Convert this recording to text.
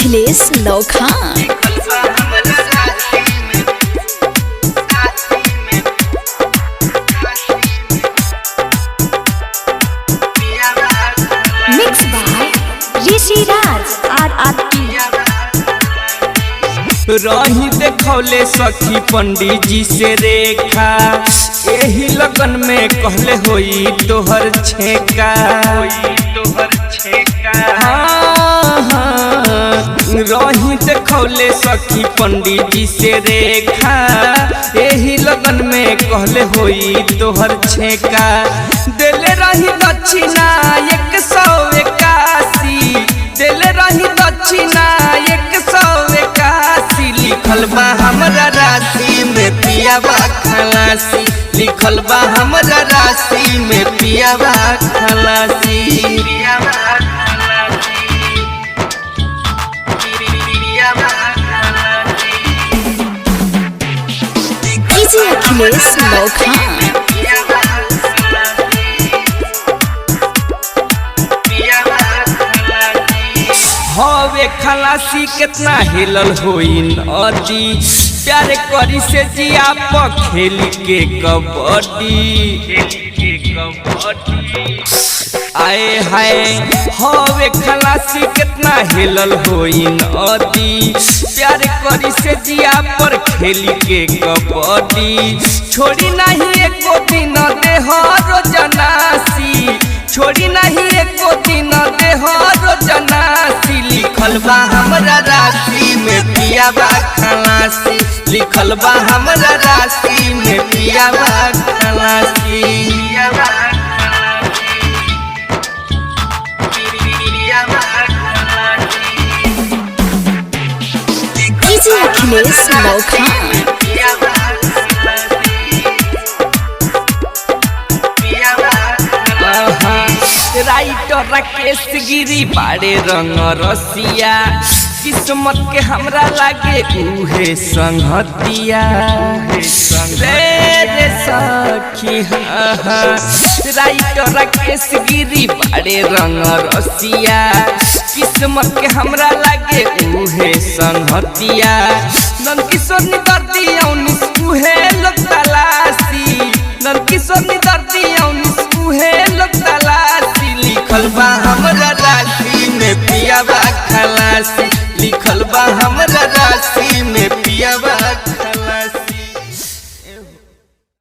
अखिलेश लौखान। Mix by Rishi Raj RRT। रही देखौले सखी पंडित जी से रेखा, यही लगन में कहले होई तोहर छेका। रही देखौले सखी पंडित जी से रेखा, यही लगन में कहले होई तोहर छेका। दिले रही दक्षिणा 181, दिले रही दक्षिणा 181। लिखल बा हमरा राशि में पियावा खलासी, लिखल बा हमरा राशि में पियावा खलासी। डीजे अखिलेश लौखान। हवे खलासी कितना हिलल होई नदी, प्यार करी से जिया पर खेल के कबड्डी। आए हाय हवे खलासी कितना हिलल होई नदी, प्यार करी से जिया पर खेल के कबड्डी। छोड़ी नहीं एको दिन देह रोजनासी, छोड़ी नहीं एको दिन देह रोजनासी। लिखल बा हमरा राशि में पियावा खलासी, लिखल बा हमरा राशि में पियावा खलासी। डीजे अखिलेश लौखान। राइटर राकेश गिरी बाड़े रंग रसिया, किस्मत के हमरा लागे उहे संगतिया। रे सखी राइटर राकेश गिरी बाड़े रंग रसिया, किस्मत के हमरा लागे उहे संगतिया। नंदकिशोर ने कर दिया 19 उहे लोग तलाशी, नंदकिशोर ने कर दिया 19 उहे लोग तलाशी। लिखल बा हमरा राशि में पियावा खलासी,